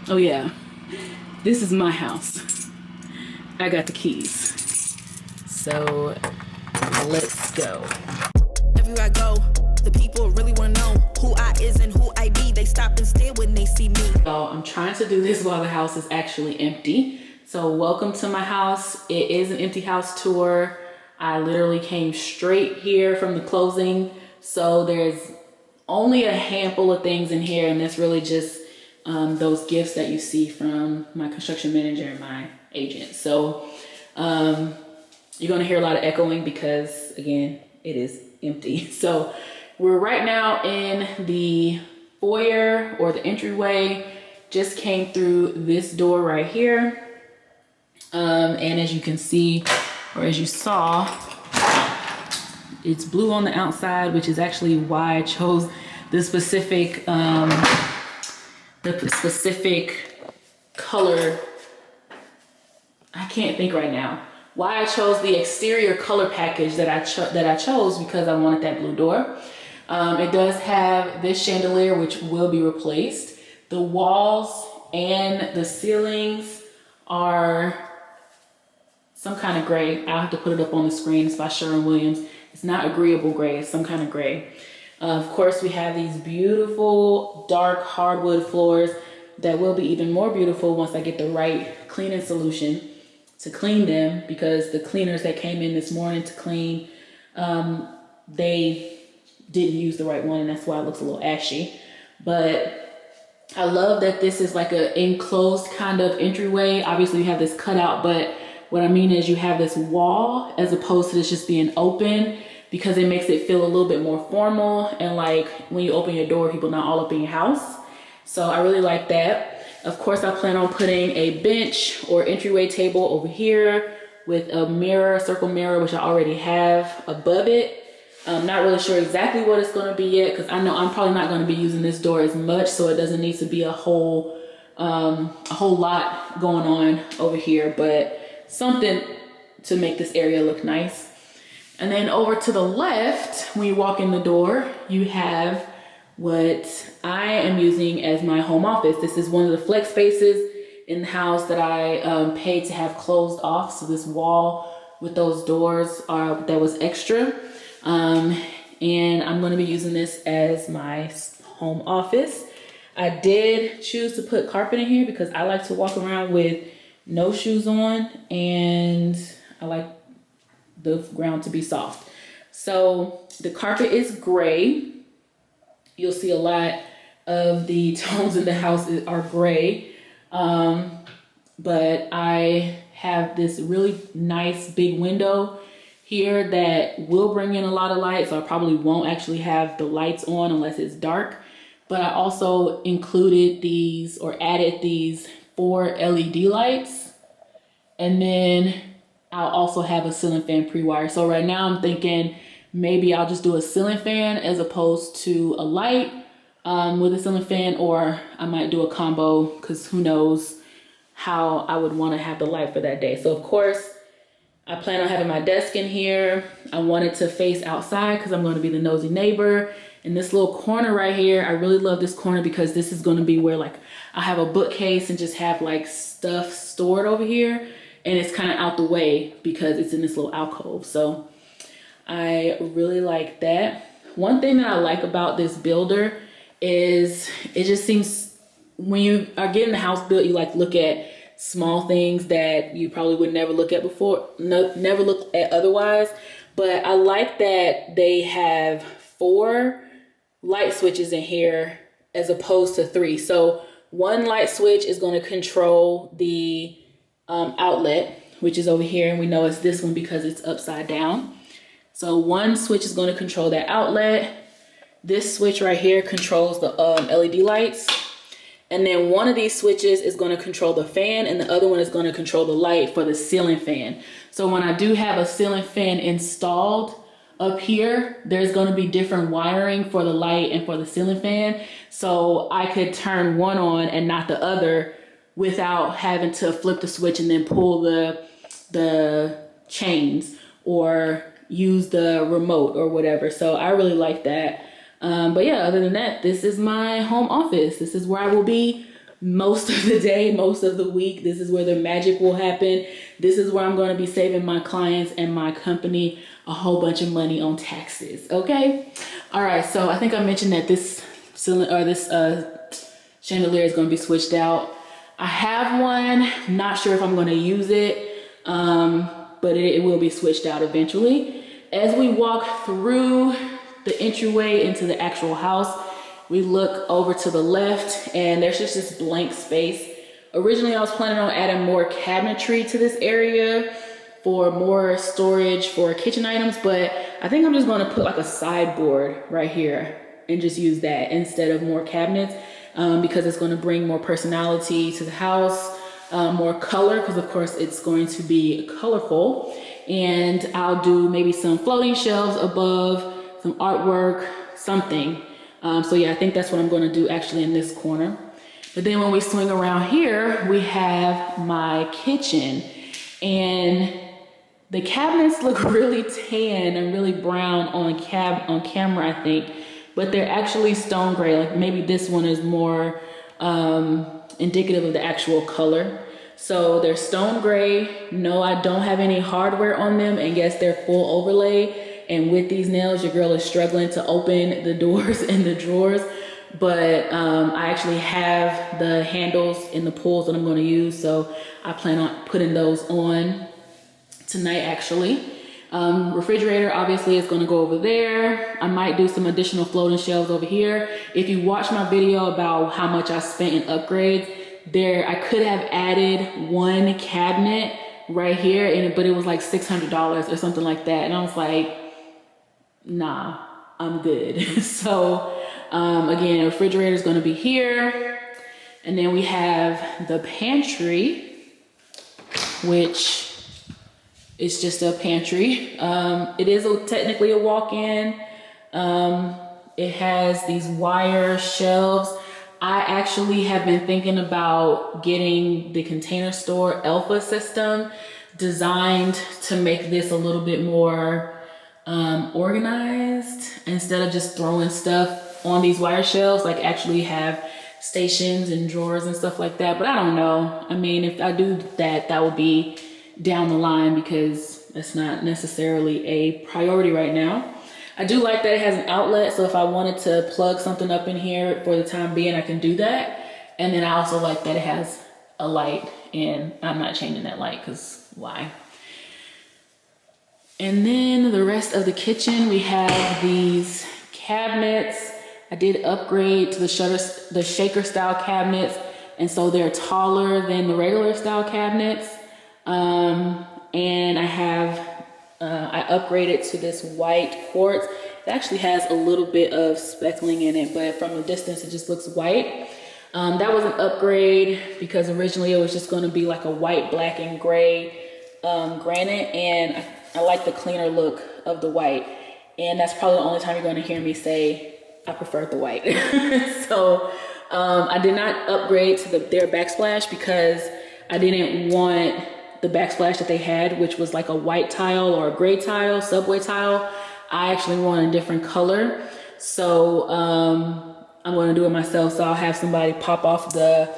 Oh yeah, this is my house. I got the keys. So let's go. Everywhere I go, the people really wanna know who I is and who I be. They stop and stare when they see me. So I'm trying to do this while the house is actually empty. So welcome to my house. It is an empty house tour. I literally came straight here from the closing. So there's only a handful of things in here, and that's really just those gifts that you see from my construction manager and my agent. So you're gonna hear a lot of echoing because again, it is empty. So we're right now in the foyer or the entryway. Just came through this door right here. And as you can see, or as you saw, it's blue on the outside, which is actually why I chose the specific color. I can't think right now why I chose the exterior color package that I chose, because I wanted that blue door. It does have this chandelier, which will be replaced. The walls and the ceilings are some kind of gray. I'll have to put it up on the screen. It's by Sherwin-Williams. It's not agreeable gray, it's some kind of gray. Of course, we have these beautiful dark hardwood floors that will be even more beautiful once I get the right cleaning solution to clean them, because the cleaners that came in this morning to clean, they didn't use the right one, and that's why it looks a little ashy. But I love that this is like an enclosed kind of entryway. Obviously you have this cutout, but what I mean is you have this wall as opposed to this just being open, because it makes it feel a little bit more formal, and like when you open your door, people not all up in your house. So I really like that. Of course, I plan on putting a bench or entryway table over here with a mirror, circle mirror, which I already have above it. I'm not really sure exactly what it's gonna be yet, because I know I'm probably not gonna be using this door as much, so it doesn't need to be a whole lot going on over here, but something to make this area look nice. And then over to the left, when you walk in the door, you have what I am using as my home office. This is one of the flex spaces in the house that I paid to have closed off. So this wall with those doors that was extra. And I'm going to be using this as my home office. I did choose to put carpet in here because I like to walk around with no shoes on, and I like the ground to be soft. So the carpet is gray. You'll see a lot of the tones in the house are gray. But I have this really nice big window here that will bring in a lot of light. So I probably won't actually have the lights on unless it's dark. But I also included these, or added these 4 LED lights. And then I'll also have a ceiling fan pre-wire. So right now I'm thinking maybe I'll just do a ceiling fan as opposed to a light with a ceiling fan, or I might do a combo, because who knows how I would want to have the light for that day. So of course, I plan on having my desk in here. I want it to face outside because I'm going to be the nosy neighbor. In this little corner right here, I really love this corner because this is going to be where like I have a bookcase and just have like stuff stored over here. And it's kind of out the way because it's in this little alcove. So I really like that. One thing that I like about this builder is it just seems, when you are getting the house built, you like look at small things that you probably would never look at before, never look at otherwise. But I like that they have 4 light switches in here as opposed to 3. So one light switch is going to control the outlet, which is over here, and we know it's this one because it's upside down. So one switch is going to control that outlet. This switch right here controls the LED lights, and then one of these switches is going to control the fan, and the other one is going to control the light for the ceiling fan. So when I do have a ceiling fan installed up here, there's going to be different wiring for the light and for the ceiling fan, so I could turn one on and not the other without having to flip the switch and then pull the chains, or use the remote or whatever. So I really like that. But yeah, other than that, this is my home office. This is where I will be most of the day, most of the week. This is where the magic will happen. This is where I'm going to be saving my clients and my company a whole bunch of money on taxes. Okay. All right. So I think I mentioned that this chandelier is going to be switched out. I have one, not sure if I'm going to use it, but it will be switched out eventually. As we walk through the entryway into the actual house, we look over to the left and there's just this blank space. Originally, I was planning on adding more cabinetry to this area for more storage for kitchen items, but I think I'm just going to put like a sideboard right here and just use that instead of more cabinets, because it's going to bring more personality to the house, more color, because of course it's going to be colorful. And I'll do maybe some floating shelves above, some artwork, something. So yeah, I think that's what I'm going to do actually in this corner. But then when we swing around here, we have my kitchen, and the cabinets look really tan and really brown on camera, I think, but they're actually stone gray. Like maybe this one is more indicative of the actual color. So they're stone gray. No, I don't have any hardware on them, and yes, they're full overlay. And with these nails, your girl is struggling to open the doors and the drawers. But I actually have the handles and the pulls that I'm going to use. So I plan on putting those on tonight, actually. Refrigerator obviously is going to go over there. I might do some additional floating shelves over here. If you watch my video about how much I spent in upgrades, I could have added one cabinet right here, but it was like $600 or something like that. And I was like, nah, I'm good. So again, refrigerator is going to be here. And then we have the pantry, which is just a pantry. It is technically a walk-in. It has these wire shelves. I actually have been thinking about getting the Container Store Alpha system designed to make this a little bit more organized, instead of just throwing stuff on these wire shelves, like actually have stations and drawers and stuff like that. But I don't know. I mean, if I do that, that will be down the line, because that's not necessarily a priority right now. I do like that it has an outlet, so if I wanted to plug something up in here for the time being, I can do that. And then I also like that it has a light, and I'm not changing that light because why? And then the rest of the kitchen, we have these cabinets. I did upgrade to the shaker style cabinets, and so they're taller than the regular style cabinets. And I upgraded to this white quartz. It actually has a little bit of speckling in it, but from a distance it just looks white. That was an upgrade because originally it was just going to be like a white, black, and gray granite, and I like the cleaner look of the white. And that's probably the only time you're going to hear me say I prefer the white. So I did not upgrade to their backsplash because I didn't want the backsplash that they had, which was like a white tile or a gray tile, subway tile. I actually want a different color. So I'm going to do it myself. So I'll have somebody pop off the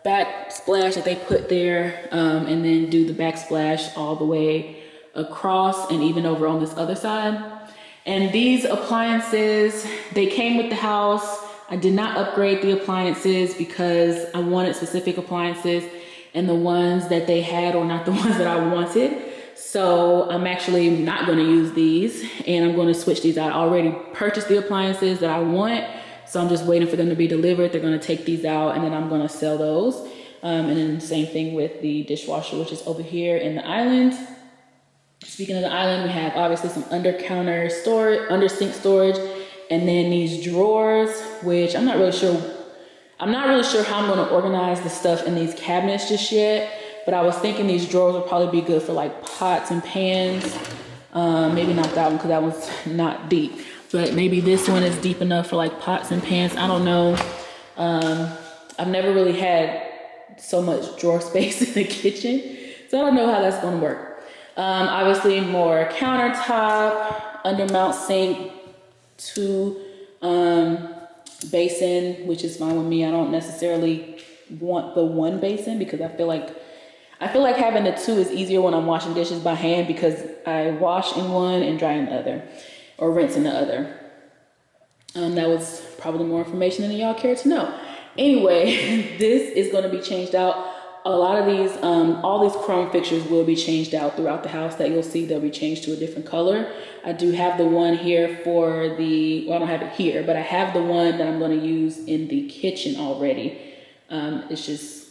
backsplash that they put there, and then do the backsplash all the way across and even over on this other side. And these appliances, they came with the house. I did not upgrade the appliances because I wanted specific appliances, and the ones that they had were not the ones that I wanted. So I'm actually not going to use these, and I'm going to switch these out. I already purchased the appliances that I want, so I'm just waiting for them to be delivered. They're going to take these out, and then I'm going to sell those. And then same thing with the dishwasher, which is over here in the island. Speaking of the island, we have obviously some under sink storage, and then these drawers, which I'm not really sure how I'm going to organize the stuff in these cabinets just yet, but I was thinking these drawers would probably be good for like pots and pans. Maybe not that one because that one's not deep, but maybe this one is deep enough for like pots and pans. I don't know. I've never really had so much drawer space in the kitchen, so I don't know how that's going to work. Obviously more countertop, undermount sink, 2 basin, which is fine with me. I don't necessarily want the 1 basin because I feel like having the 2 is easier when I'm washing dishes by hand because I wash in one and dry in the other, or rinse in the other. That was probably more information than y'all care to know. Anyway, this is going to be changed out. A lot of these, all these chrome fixtures will be changed out throughout the house that you'll see. They'll be changed to a different color. I do have the one here for the, well, I don't have it here, but I have the one that I'm going to use in the kitchen already. It's just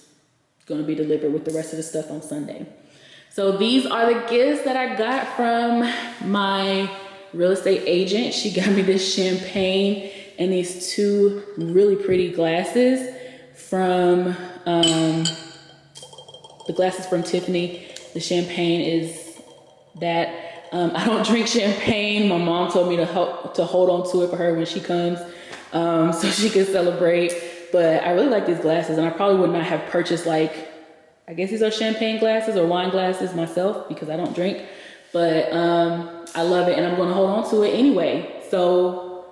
going to be delivered with the rest of the stuff on Sunday. So these are the gifts that I got from my real estate agent. She got me this champagne and these 2 really pretty glasses from the glasses from Tiffany. The champagne is that. I don't drink champagne. My mom told me to hold on to it for her when she comes, so she can celebrate. But I really like these glasses, and I probably would not have purchased, like, I guess these are champagne glasses or wine glasses myself because I don't drink. But I love it, and I'm going to hold on to it anyway. So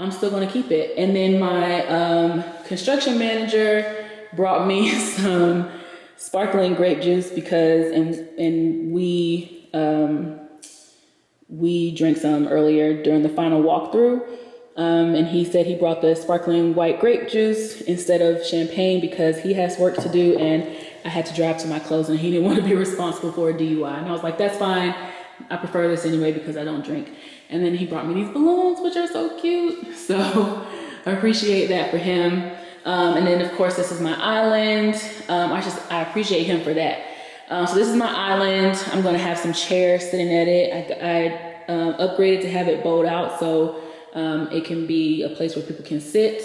I'm still going to keep it. And then my construction manager brought me some sparkling grape juice because, and we drank some earlier during the final walkthrough. And he said he brought the sparkling white grape juice instead of champagne because he has work to do and I had to drive to my closing. He didn't want to be responsible for a DUI. And I was like, that's fine. I prefer this anyway because I don't drink. And then he brought me these balloons, which are so cute. So I appreciate that for him. And then of course, this is my island. I appreciate him for that. So this is my island. I'm going to have some chairs sitting at it. I upgraded to have it bowed out so it can be a place where people can sit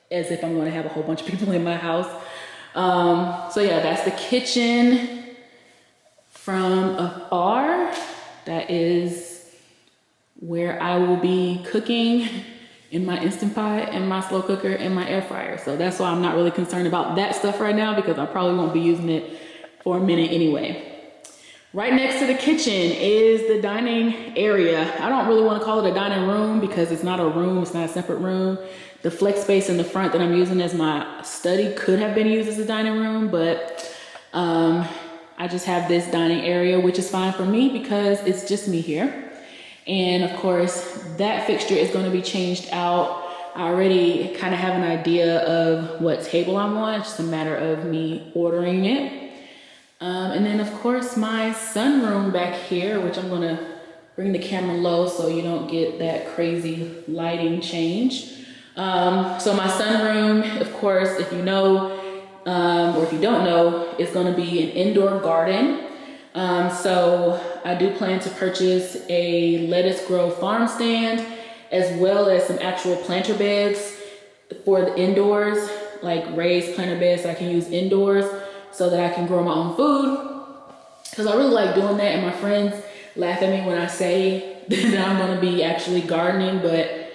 as if I'm going to have a whole bunch of people in my house. So yeah, that's the kitchen from afar. That is where I will be cooking in my Instant Pot and my slow cooker and my air fryer. So that's why I'm not really concerned about that stuff right now because I probably won't be using it for a minute anyway. Right next to the kitchen is the dining area. I don't really want to call it a dining room because it's not a room, it's not a separate room. The flex space in the front that I'm using as my study could have been used as a dining room, but I just have this dining area, which is fine for me because it's just me here. And of course, that fixture is going to be changed out. I already kind of have an idea of what table I want. It's just a matter of me ordering it. And then of course my sunroom back here, which I'm going to bring the camera low so you don't get that crazy lighting change. So my sunroom, of course, if you know, or if you don't know, is going to be an indoor garden. So I do plan to purchase a lettuce grow farm stand as well as some actual planter beds for the indoors, like raised planter beds that I can use indoors so that I can grow my own food. Because I really like doing that, and my friends laugh at me when I say that I'm going to be actually gardening, but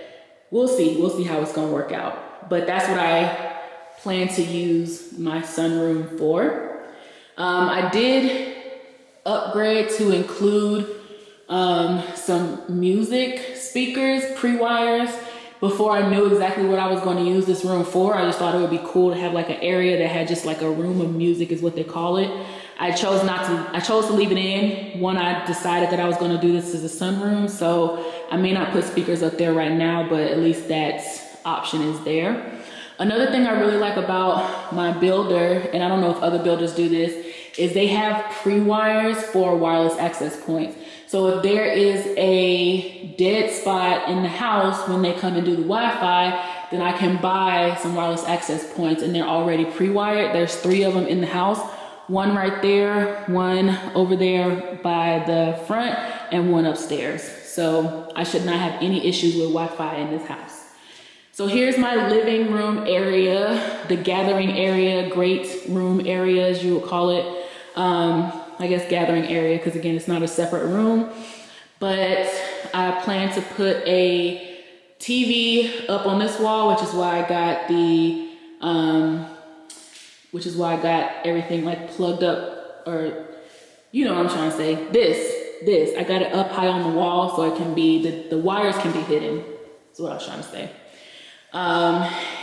we'll see. We'll see how it's going to work out. But that's what I plan to use my sunroom for. I did upgrade to include some music speakers, pre-wires. Before I knew exactly what I was going to use this room for, I just thought it would be cool to have like an area that had just like a room of music is what they call it. I chose to leave it in when I decided that I was going to do this as a sunroom. So I may not put speakers up there right now, but at least that option is there. Another thing I really like about my builder, and I don't know if other builders do this, is they have pre-wires for wireless access points. So if there is a dead spot in the house when they come and do the Wi-Fi, then I can buy some wireless access points and they're already pre-wired. There's 3 of them in the house. One right there, one over there by the front, and one upstairs. So I should not have any issues with Wi-Fi in this house. So here's my living room area, the gathering area, great room area as you would call it. I guess gathering area, because again, it's not a separate room, but I plan to put a TV up on this wall, which is why I got everything like plugged up or you know what I'm trying to say. This, I got it up high on the wall so it can be, the wires can be hidden. That's what I was trying to say.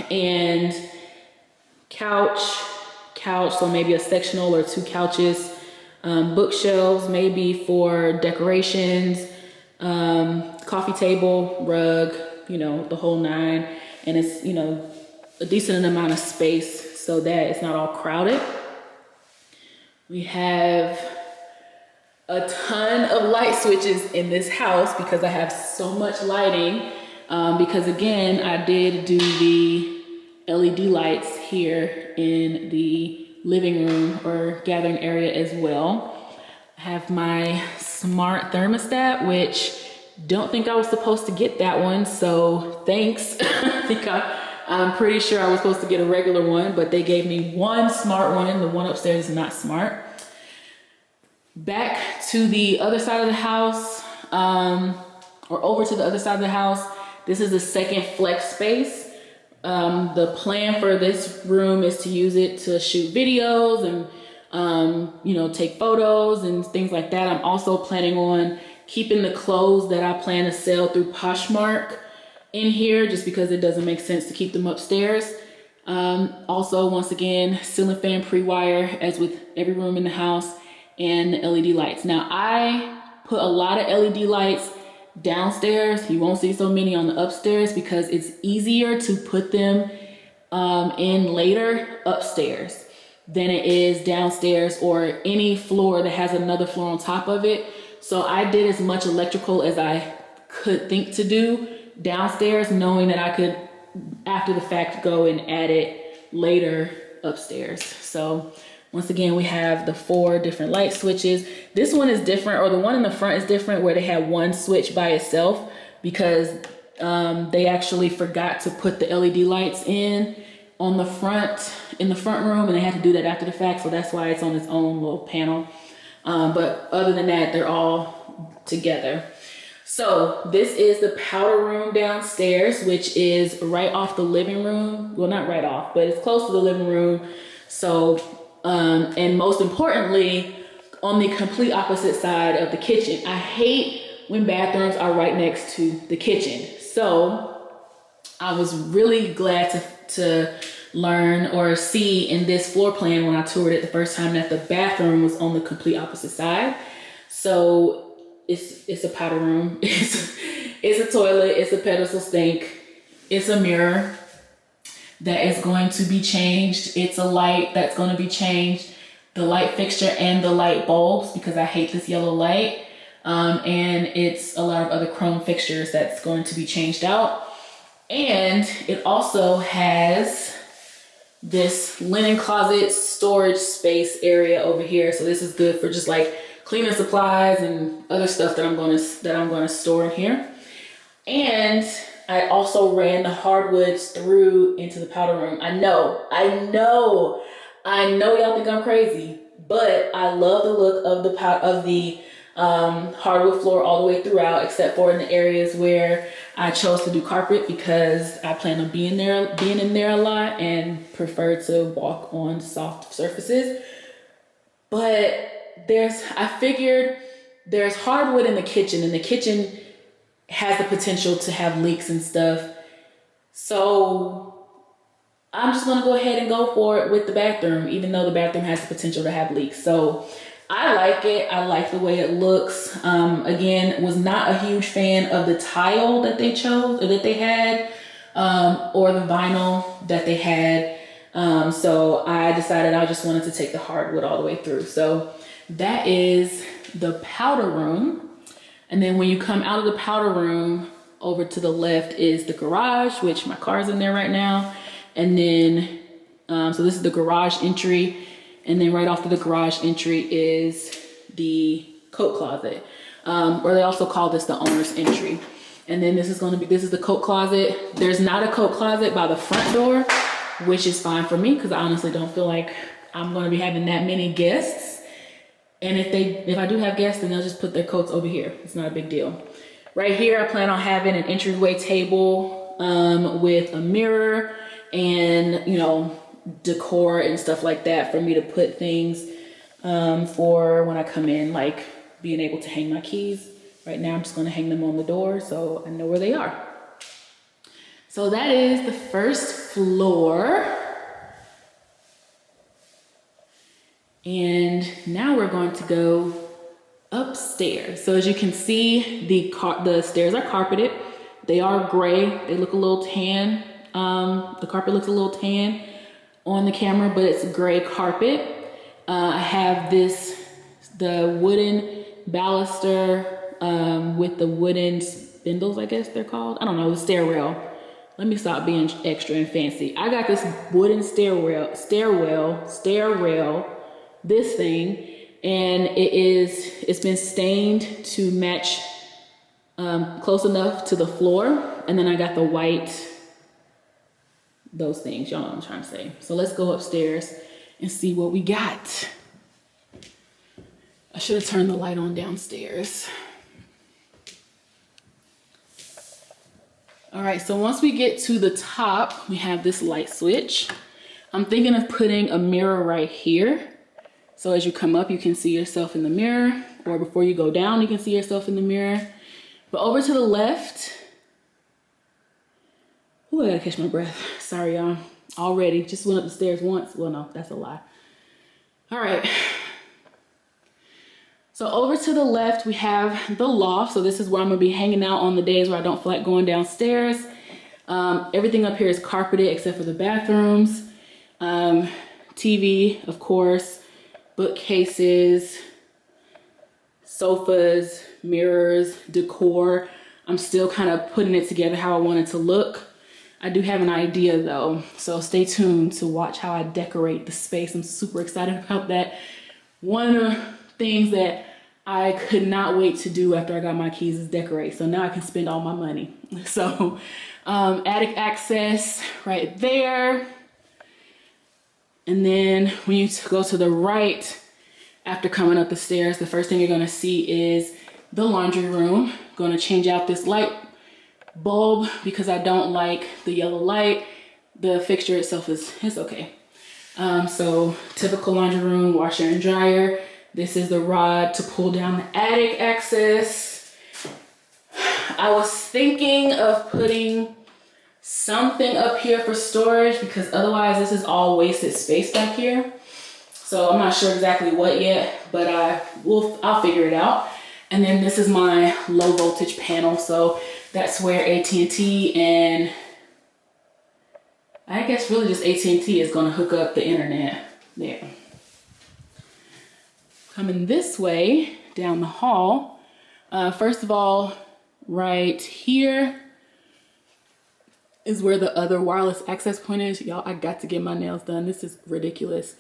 And couch, so maybe a sectional or 2 couches, bookshelves, maybe for decorations, coffee table, rug, you know, the whole 9. And it's, you know, a decent amount of space so that it's not all crowded. We have a ton of light switches in this house because I have so much lighting. Because again, I did do the LED lights here in the living room or gathering area as well. I have my smart thermostat, which don't think I was supposed to get that one, so thanks. I'm pretty sure I was supposed to get a regular one, but they gave me one smart one. The one upstairs is not smart. Back to the other side of the house, or over to the other side of the house. This is the second flex space. The plan for this room is to use it to shoot videos and, you know, take photos and things like that. I'm also planning on keeping the clothes that I plan to sell through Poshmark in here, just because it doesn't make sense to keep them upstairs. Also, once again, ceiling fan pre-wire, as with every room in the house, and the LED lights. Now, I put a lot of LED lights downstairs. You won't see so many on the upstairs because it's easier to put them in later upstairs than it is downstairs or any floor that has another floor on top of it. So I did as much electrical as I could think to do downstairs, knowing that I could, after the fact, go and add it later upstairs. So once again, we have the 4 different light switches. This one is different, or the one in the front is different, where they had one switch by itself because they actually forgot to put the LED lights in on the front, in the front room, and they had to do that after the fact. So that's why it's on its own little panel. But other than that, they're all together. So this is the powder room downstairs, which is right off the living room. Well, not right off, but it's close to the living room. So, and most importantly, on the complete opposite side of the kitchen. I hate when bathrooms are right next to the kitchen. So I was really glad to learn or see in this floor plan when I toured it the first time that the bathroom was on the complete opposite side. So it's a powder room, it's a toilet, it's a pedestal sink, it's a mirror that is going to be changed. It's a light that's going to be changed, the light fixture and the light bulbs, because I hate this yellow light. And it's a lot of other chrome fixtures that's going to be changed out. And it also has this linen closet storage space area over here. So this is good for just like cleaning supplies and other stuff that I'm going to store in here. And I also ran the hardwoods through into the powder room. I know y'all think I'm crazy, but I love the look of the hardwood floor all the way throughout, except for in the areas where I chose to do carpet because I plan on being in there a lot and prefer to walk on soft surfaces. But I figured there's hardwood in the kitchen, and the kitchen has the potential to have leaks and stuff. So I'm just gonna go ahead and go for it with the bathroom, even though the bathroom has the potential to have leaks. So I like it. I like the way it looks. Again, was not a huge fan of the tile that they chose, or that they had, or the vinyl that they had. So I decided I just wanted to take the hardwood all the way through. So that is the powder room. And then when you come out of the powder room, over to the left is the garage, which my car's in there right now. And then, so this is the garage entry. And then right off of the garage entry is the coat closet, or they also call this the owner's entry. And then this is the coat closet. There's not a coat closet by the front door, which is fine for me because I honestly don't feel like I'm going to be having that many guests. And if I do have guests, then they'll just put their coats over here. It's not a big deal. Right here, I plan on having an entryway table with a mirror and, decor and stuff like that for me to put things for when I come in, like being able to hang my keys. Right now I'm just gonna hang them on the door so I know where they are. So that is the first floor. And now we're going to go upstairs. So as you can see, the stairs are carpeted. They are gray. They look a little tan. The carpet looks a little tan on the camera, but it's gray carpet. I have the wooden baluster with the wooden spindles, I guess they're called. I don't know, the stairwell. Let me stop being extra and fancy. I got this wooden stairrail, this thing, and it's been stained to match close enough to the floor. And then I got the white, those things, y'all know what I'm trying to say. So let's go upstairs and see what we got. I should have turned the light on downstairs. All right, so once we get to the top, we have this light switch. I'm thinking of putting a mirror right here. So as you come up, you can see yourself in the mirror, or before you go down, you can see yourself in the mirror. But over to the left, ooh, I gotta catch my breath. Sorry, y'all. Already, just went up the stairs once. Well, no, that's a lie. All right. So over to the left, we have the loft. So this is where I'm gonna be hanging out on the days where I don't feel like going downstairs. Everything up here is carpeted except for the bathrooms. TV, of course, bookcases, sofas, mirrors, decor. I'm still kind of putting it together how I want it to look. I do have an idea though, so stay tuned to watch how I decorate the space. I'm super excited about that. One of the things that I could not wait to do after I got my keys is decorate. So now I can spend all my money. So attic access right there. And then when you go to the right, after coming up the stairs, the first thing you're gonna see is the laundry room. Gonna change out this light bulb because I don't like the yellow light. The fixture itself is okay. So typical laundry room, washer and dryer. This is the rod to pull down the attic access. I was thinking of putting something up here for storage because otherwise this is all wasted space back here. So I'm not sure exactly what yet, but I'll figure it out. And then this is my low voltage panel. So that's where AT&T and I guess really just AT&T is gonna hook up the internet there. Coming this way down the hall, first of all, right here is where the other wireless access point is. Y'all, I got to get my nails done. This is ridiculous.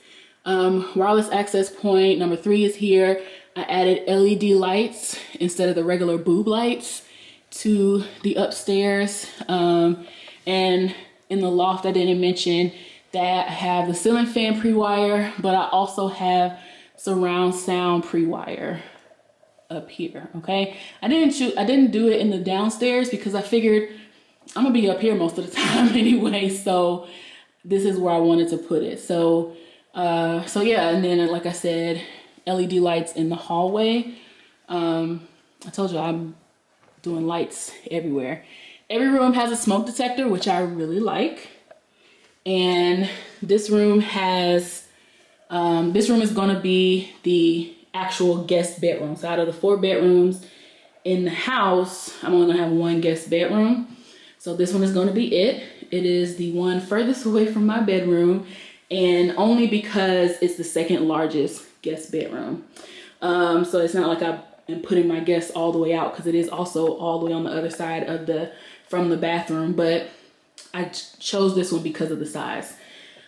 Wireless access point number 3 is here. I added LED lights instead of the regular boob lights to the upstairs. And in the loft, I didn't mention that I have the ceiling fan pre-wire, but I also have surround sound pre-wire up here, okay? I didn't do it in the downstairs because I figured I'm gonna be up here most of the time anyway, so this is where I wanted to put it. So yeah, and then like I said, LED lights in the hallway. I told you I'm doing lights everywhere. Every room has a smoke detector, which I really like. And this room has, this room is gonna be the actual guest bedroom. So out of the 4 bedrooms in the house, I'm only gonna have 1 guest bedroom. So this one is gonna be it. It is the one furthest away from my bedroom, and only because it's the 2nd largest guest bedroom. So it's not like I am putting my guests all the way out, because it is also all the way on the other side of from the bathroom, but I chose this one because of the size.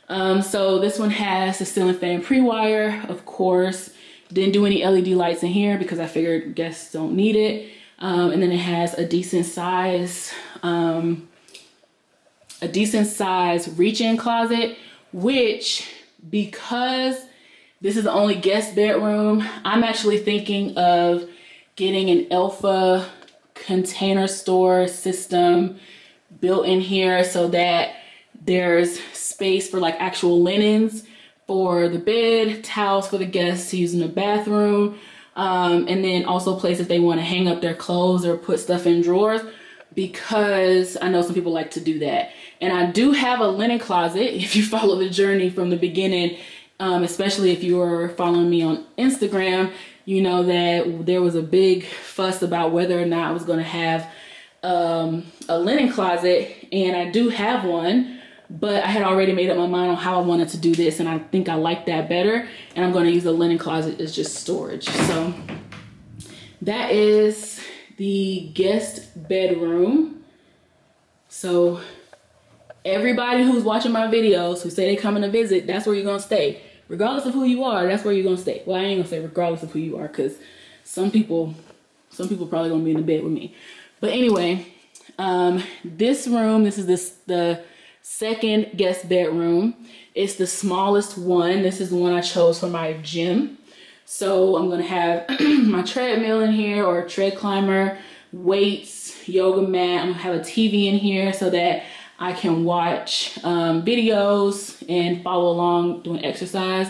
So this one has the ceiling fan pre-wire, of course. Didn't do any LED lights in here because I figured guests don't need it. And then it has a decent size reach-in closet, which, because this is the only guest bedroom, I'm actually thinking of getting an Elfa container store system built in here so that there's space for like actual linens for the bed, towels for the guests to use in the bathroom, and then also places they want to hang up their clothes or put stuff in drawers, because I know some people like to do that. And I do have a linen closet. If you follow the journey from the beginning, especially if you were following me on Instagram, you know that there was a big fuss about whether or not I was going to have a linen closet, and I do have one, but I had already made up my mind on how I wanted to do this, and I think I like that better, and I'm going to use the linen closet as just storage. So that is the guest bedroom. So everybody who's watching my videos who say they coming to visit, that's where you're going to stay. Regardless of who you are, that's where you're going to stay. Well, I ain't going to say regardless of who you are, because some people probably going to be in the bed with me. But anyway, this room, this is the second guest bedroom. It's the smallest one. This is the one I chose for my gym. So I'm going to have my treadmill in here, or a tread climber, weights, yoga mat. I'm going to have a TV in here so that I can watch videos and follow along doing exercise.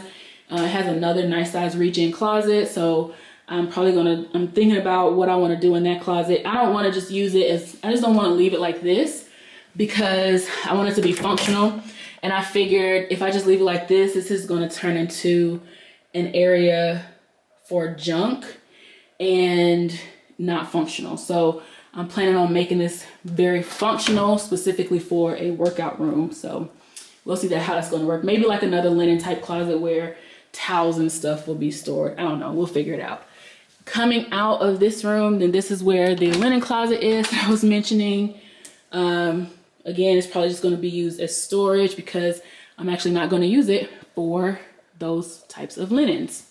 It has another nice size reach-in closet, so I'm thinking about what I want to do in that closet. I don't want to just use it I just don't want to leave it like this, because I want it to be functional. And I figured if I just leave it like this is going to turn into an area for junk and not functional. So I'm planning on making this very functional, specifically for a workout room. So we'll see how that's going to work. Maybe like another linen type closet where towels and stuff will be stored. I don't know. We'll figure it out. Coming out of this room, then this is where the linen closet is that I was mentioning. Again, it's probably just going to be used as storage, because I'm actually not going to use it for those types of linens.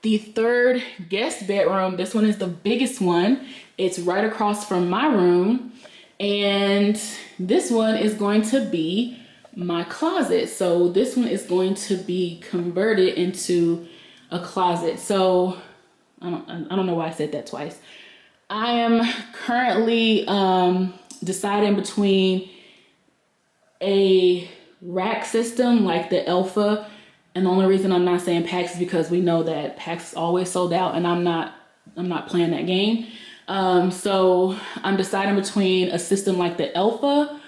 The third guest bedroom, this one is the biggest one. It's right across from my room, and this one is going to be my closet. So this one is going to be converted into a closet. So I don't know why I said that twice. I am currently deciding between a rack system like the Alpha, and the only reason I'm not saying PAX is because we know that PAX is always sold out, and I'm not playing that game. So I'm deciding between a system like the Alpha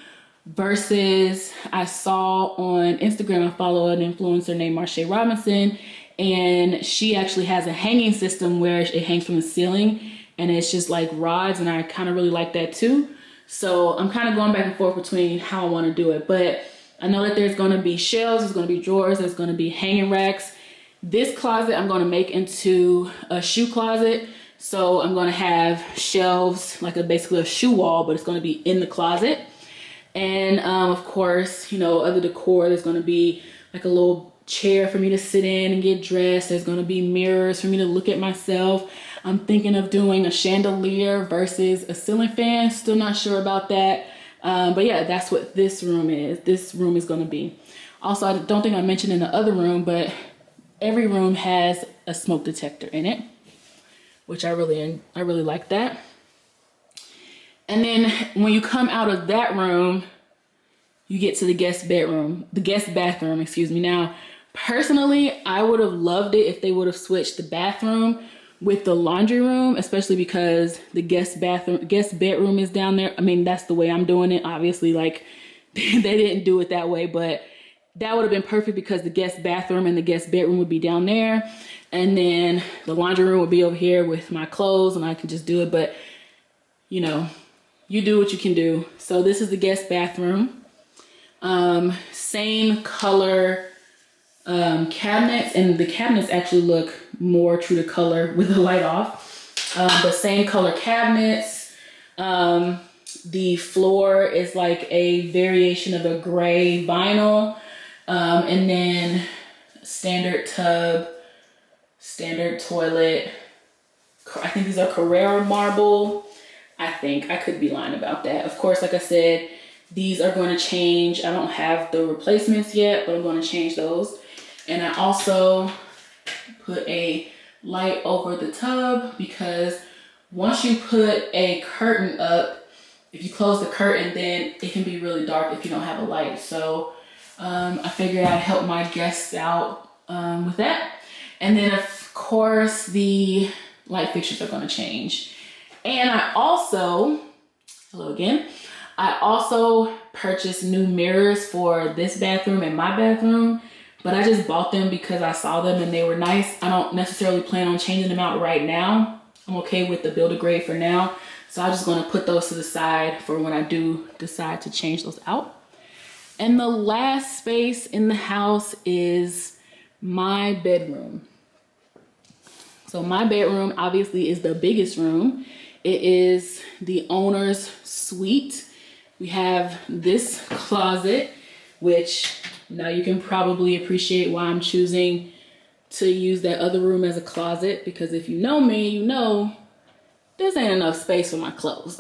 versus, I saw on Instagram, I follow an influencer named Marsha Robinson, and she actually has a hanging system where it hangs from the ceiling, and it's just like rods, and I kind of really like that too. So I'm kind of going back and forth between how I want to do it, but I know that there's going to be shelves, there's going to be drawers, there's going to be hanging racks. This closet I'm going to make into a shoe closet. So I'm going to have shelves, like basically a shoe wall, but it's going to be in the closet. And of course, you know, other decor, there's going to be like a little chair for me to sit in and get dressed. There's going to be mirrors for me to look at myself. I'm thinking of doing a chandelier versus a ceiling fan. Still not sure about that. But yeah, that's what this room is. This room is going to be. Also, I don't think I mentioned in the other room, but every room has a smoke detector in it, which I really like that. And then when you come out of that room, you get to the guest bathroom, excuse me. Now, personally, I would have loved it if they would have switched the bathroom with the laundry room, especially because the guest bedroom is down there. I mean, that's the way I'm doing it. Obviously, like they didn't do it that way, but that would have been perfect because the guest bathroom and the guest bedroom would be down there. And then the laundry room would be over here with my clothes, and I can just do it. But you know, you do what you can do. So this is the guest bathroom. Same color cabinets, and the cabinets actually look more true to color with the light off. But same color cabinets. The floor is like a variation of a gray vinyl. And then standard tub, standard toilet. I think these are Carrara marble. I could be lying about that. Of course, like I said, these are going to change. I don't have the replacements yet, but I'm going to change those. And I also put a light over the tub because once you put a curtain up, if you close the curtain, then it can be really dark if you don't have a light. So I figured I'd help my guests out with that. And then of course the light fixtures are gonna change. And I also, hello again, I also purchased new mirrors for this bathroom and my bathroom, but I just bought them because I saw them and they were nice. I don't necessarily plan on changing them out right now. I'm okay with the build-a-grade for now. So I'm just gonna put those to the side for when I do decide to change those out. And the last space in the house is my bedroom. So my bedroom obviously is the biggest room. It is the owner's suite. We have this closet, which now you can probably appreciate why I'm choosing to use that other room as a closet, because if you know me, you know this ain't enough space for my clothes.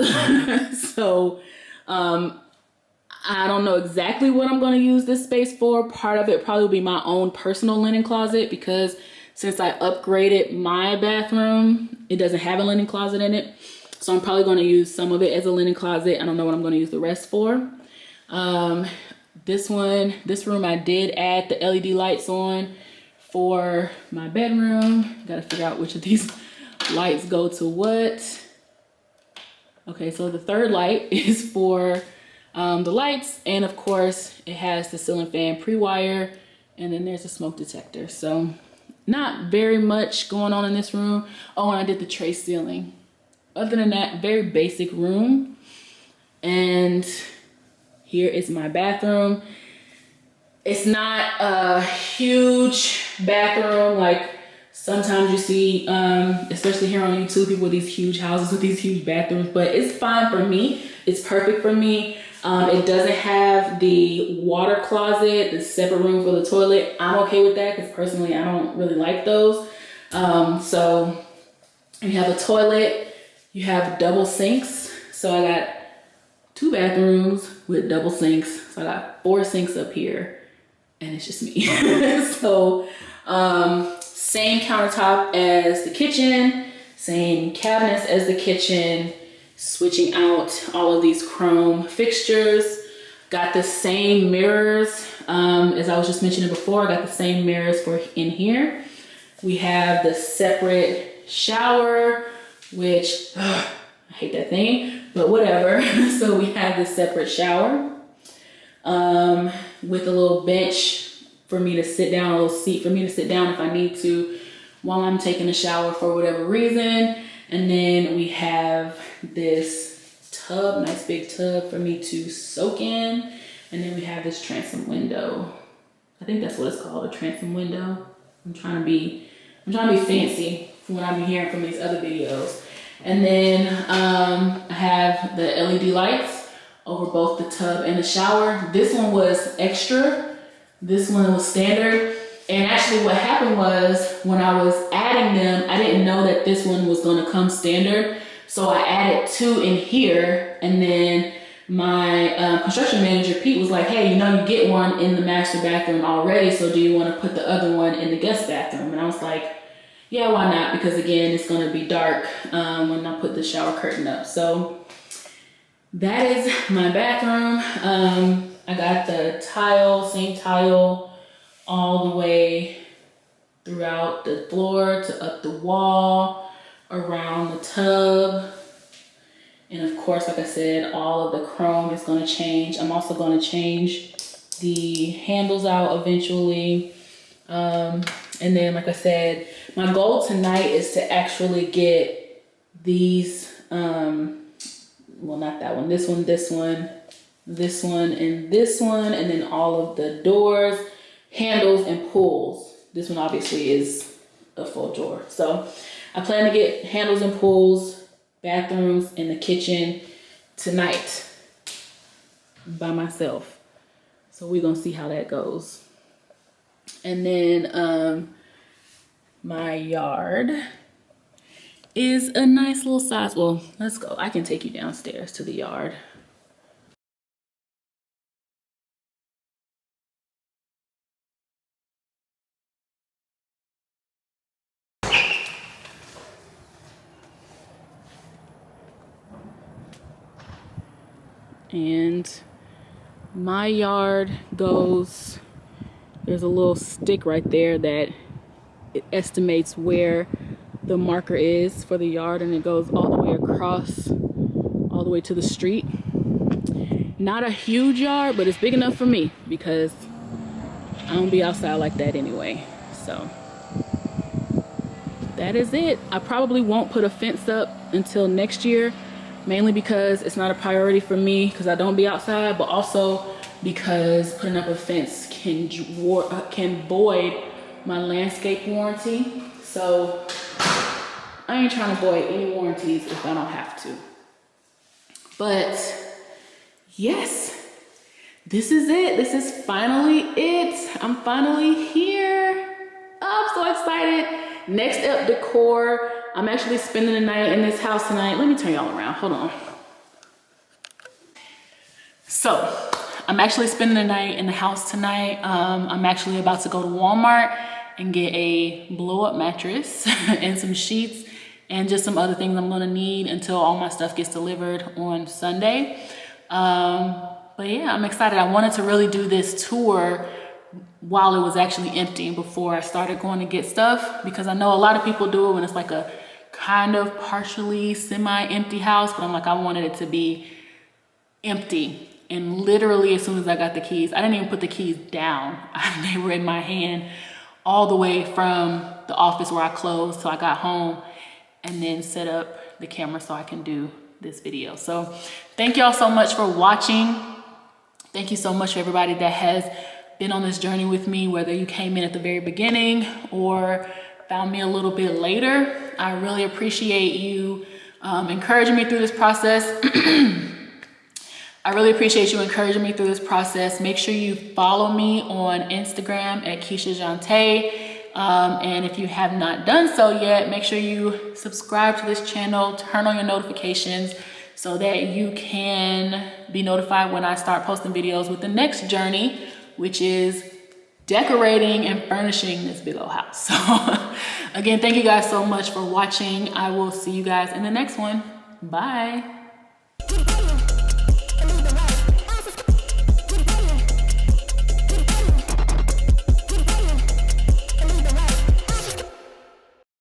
So I don't know exactly what I'm going to use this space for. Part of it probably will be my own personal linen closet, because since I upgraded my bathroom, it doesn't have a linen closet in it. So I'm probably going to use some of it as a linen closet. I don't know what I'm going to use the rest for. This room I did add the LED lights on for my bedroom. Got to figure out which of these lights go to what. Okay, so the third light is for the lights, and of course it has the ceiling fan pre-wire, and then there's a smoke detector. So not very much going on in this room. Oh, and I did the tray ceiling. Other than that, very basic room. And here is my bathroom. It's not a huge bathroom like sometimes you see, especially here on YouTube, people with these huge houses with these huge bathrooms, but it's fine for me. It's perfect for me. It doesn't have the water closet, the separate room for the toilet. I'm okay with that because personally I don't really like those. So you have a toilet, you have double sinks. So I got 2 bathrooms with double sinks. So I got 4 sinks up here, and it's just me. So same countertop as the kitchen, same cabinets as the kitchen, switching out all of these chrome fixtures. Got the same mirrors, as I was just mentioning before, I got the same mirrors for in here. We have the separate shower, which, I hate that thing, but whatever. So we have the separate shower with a little bench for me to sit down, a little seat for me to sit down if I need to while I'm taking a shower for whatever reason. And then we have this tub, nice big tub for me to soak in. And then we have this transom window. I think that's what it's called, a transom window. I'm trying to be fancy from what I'm hearing from these other videos. And then I have the LED lights over both the tub and the shower. This one was extra. This one was standard. And actually what happened was when I was adding them, I didn't know that this one was gonna come standard. So I added 2 in here, and then my construction manager, Pete, was like, hey, you know, you get one in the master bathroom already, so do you wanna put the other one in the guest bathroom? And I was like, yeah, why not? Because again, it's gonna be dark when I put the shower curtain up. So that is my bathroom. I got the tile, same tile, all the way throughout the floor to up the wall, around the tub. And of course, like I said, all of the chrome is gonna change. I'm also gonna change the handles out eventually. And then, like I said, my goal tonight is to actually get these, well, not that one, this one, this one, this one, and this one, and then all of the doors, handles, and pulls. This one obviously is a full door. So I plan to get handles and pulls, bathrooms, and the kitchen tonight by myself. So we're gonna see how that goes. And then my yard is a nice little size. Well, let's go. I can take you downstairs to the yard. And My yard goes, there's a little stick right there that it estimates where the marker is for the yard, and it goes all the way across, all the way to the street. Not a huge yard, but it's big enough for me because I don't be outside like that anyway. So that is it. I probably won't put a fence up until next year, mainly because it's not a priority for me because I don't be outside, but also because putting up a fence can void my landscape warranty. So I ain't trying to void any warranties if I don't have to. But yes, this is it. This is finally it. I'm finally here. Oh, I'm so excited. Next up, decor. I'm actually spending the night in this house tonight. Let me turn y'all around. Hold on. So I'm actually spending the night in the house tonight. I'm actually about to go to Walmart and get a blow-up mattress and some sheets and just some other things I'm gonna need until all my stuff gets delivered on Sunday. But yeah, I'm excited. I wanted to really do this tour while it was actually empty before I started going to get stuff, because I know a lot of people do it when it's like a kind of partially semi-empty house, but I'm like, I wanted it to be empty. And literally as soon as I got the keys, I didn't even put the keys down. They were in my hand all the way from the office where I closed till I got home, and then set up the camera so I can do this video. So thank y'all so much for watching. Thank you so much for everybody that has been on this journey with me, whether you came in at the very beginning or found me a little bit later. I really appreciate you encouraging me through this process. I really appreciate you encouraging me through this process. Make sure you follow me on Instagram at Keisha Jante. And if you have not done so yet, make sure you subscribe to this channel, turn on your notifications so that you can be notified when I start posting videos with the next journey, which is decorating and furnishing this big old house. So again, thank you guys so much for watching. I will see you guys in the next one. Bye.